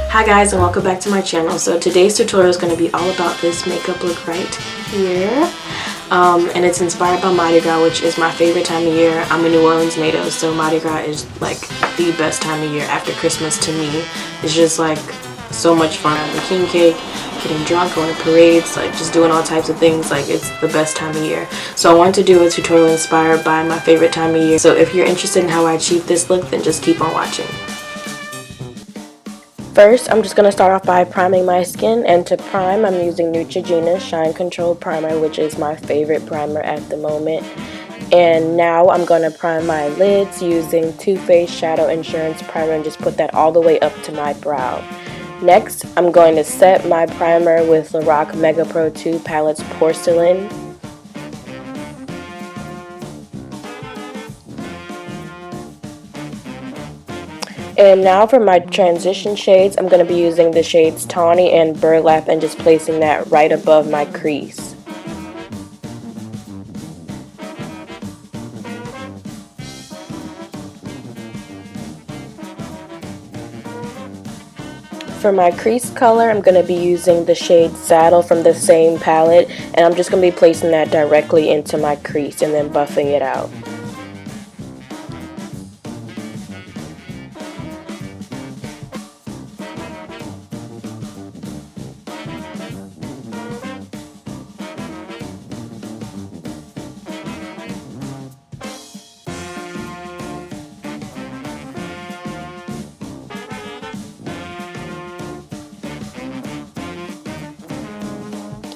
Hi guys, and welcome back to my channel. So today's tutorial is going to be all about this makeup look right here. And it's inspired by Mardi Gras, which is my favorite time of year. I'm a New Orleans native, so Mardi Gras is like the best time of year after Christmas to me. It's just like so much fun. The king cake, getting drunk, going to parades, like just doing all types of things. Like it's the best time of year. So I wanted to do a tutorial inspired by my favorite time of year. So if you're interested in how I achieve this look, then just keep on watching. First, I'm just going to start off by priming my skin, and to prime, I'm using Neutrogena's Shine Control Primer, which is my favorite primer at the moment. And now I'm going to prime my lids using Too Faced Shadow Insurance Primer and just put that all the way up to my brow. Next, I'm going to set my primer with Lorac Mega Pro 2 Palettes Porcelain. And now for my transition shades, I'm going to be using the shades Tawny and Burlap and just placing that right above my crease. For my crease color, I'm going to be using the shade Saddle from the same palette, and I'm just going to be placing that directly into my crease and then buffing it out.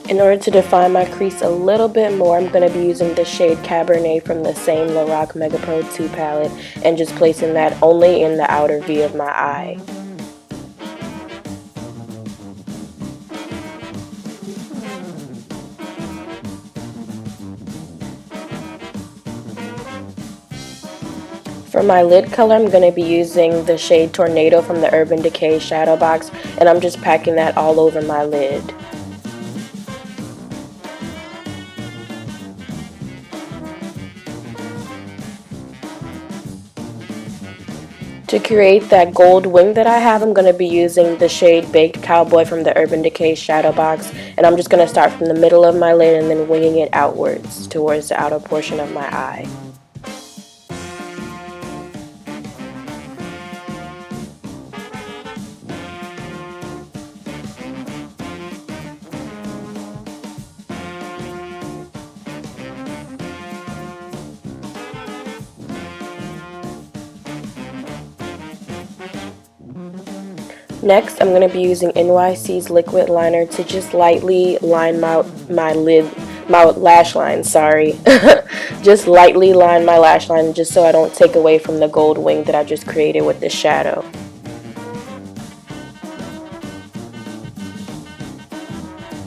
In order to define my crease a little bit more, I'm going to be using the shade Cabernet from the same Lorac Mega Pro 2 palette and just placing that only in the outer V of my eye. For my lid color, I'm going to be using the shade Tornado from the Urban Decay Shadow Box, and I'm just packing that all over my lid. To create that gold wing that I have, I'm going to be using the shade Baked Cowboy from the Urban Decay Shadow Box, and I'm just going to start from the middle of my lid and then winging it outwards towards the outer portion of my eye. Next, I'm going to be using NYC's liquid liner to just lightly line my lash line, just lightly line my lash line just so I don't take away from the gold wing that I just created with the shadow.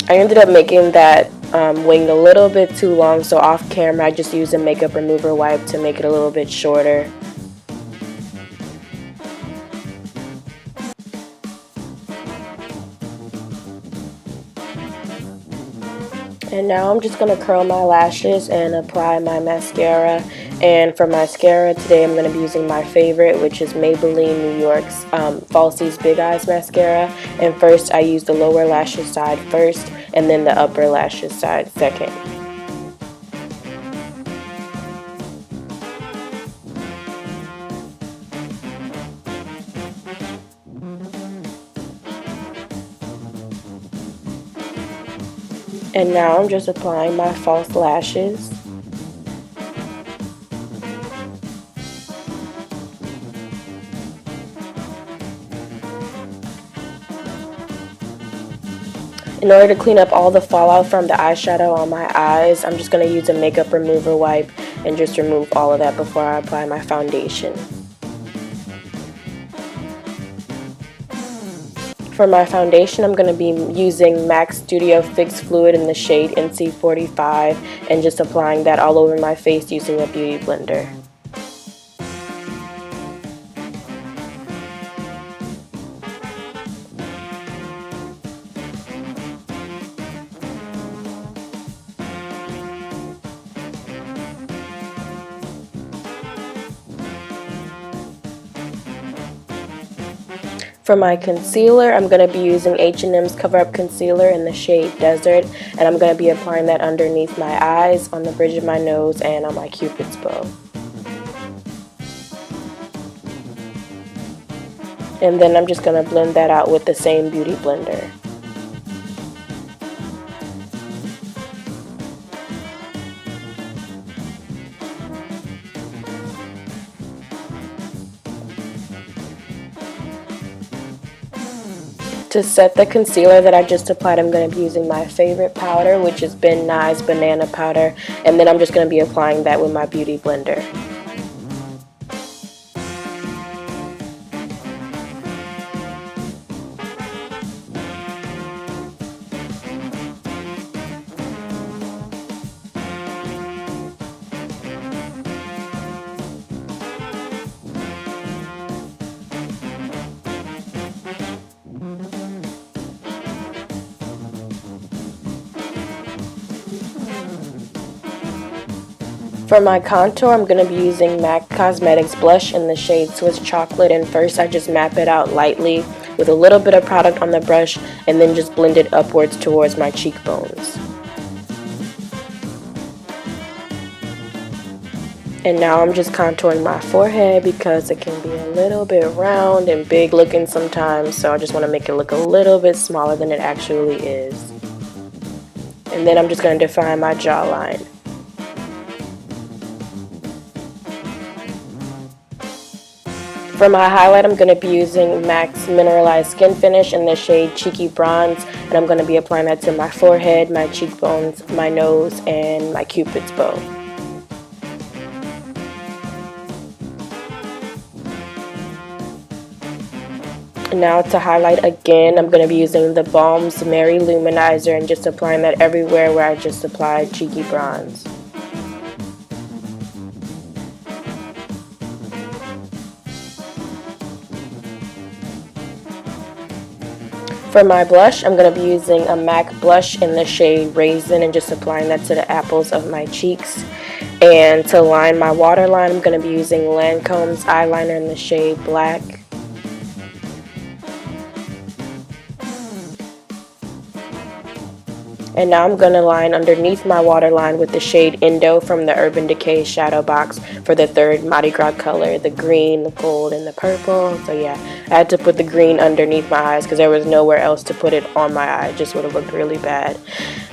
I ended up making that wing a little bit too long, so off camera I just used a makeup remover wipe to make it a little bit shorter. And now I'm just going to curl my lashes and apply my mascara. And for mascara today, I'm going to be using my favorite, which is Maybelline New York's Falsies Big Eyes Mascara. And first, I use the lower lashes side first, and then the upper lashes side second. And now I'm just applying my false lashes. In order to clean up all the fallout from the eyeshadow on my eyes, I'm just going to use a makeup remover wipe and just remove all of that before I apply my foundation. For my foundation, I'm going to be using MAC Studio Fix Fluid in the shade NC45 and just applying that all over my face using a beauty blender. For my concealer, I'm going to be using H&M's Cover Up Concealer in the shade Desert, and I'm going to be applying that underneath my eyes, on the bridge of my nose, and on my Cupid's bow. And then I'm just going to blend that out with the same beauty blender. To set the concealer that I just applied, I'm going to be using my favorite powder, which has been Nye's Banana Powder, and then I'm just going to be applying that with my beauty blender. For my contour, I'm going to be using MAC Cosmetics blush in the shade Swiss Chocolate, and first I just map it out lightly with a little bit of product on the brush and then just blend it upwards towards my cheekbones. And now I'm just contouring my forehead because it can be a little bit round and big looking sometimes, so I just want to make it look a little bit smaller than it actually is. And then I'm just going to define my jawline. For my highlight, I'm going to be using MAC's Mineralize Skin Finish in the shade Cheeky Bronze, and I'm going to be applying that to my forehead, my cheekbones, my nose, and my Cupid's bow. Now to highlight again, I'm going to be using the Balm's Mary Luminizer and just applying that everywhere where I just applied Cheeky Bronze. For my blush, I'm going to be using a MAC blush in the shade Raizin and just applying that to the apples of my cheeks. And to line my waterline, I'm going to be using Lancome's eyeliner in the shade Black. And now I'm going to line underneath my waterline with the shade Indo from the Urban Decay shadow box for the third Mardi Gras color, the green, the gold, and the purple. So yeah, I had to put the green underneath my eyes because there was nowhere else to put it on my eye. It just would have looked really bad.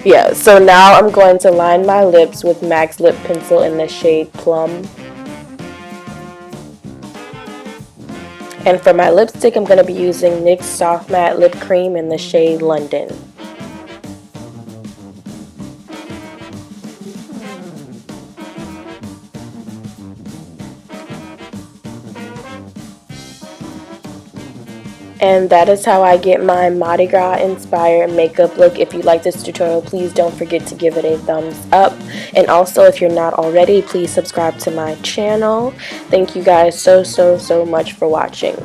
Yeah, so now I'm going to line my lips with MAC's Lip Pencil in the shade Plum. And for my lipstick, I'm going to be using NYX Soft Matte Lip Cream in the shade London. And that is how I get my Mardi Gras inspired makeup look. If you like this tutorial, please don't forget to give it a thumbs up. And also, if you're not already, please subscribe to my channel. Thank you guys so much for watching.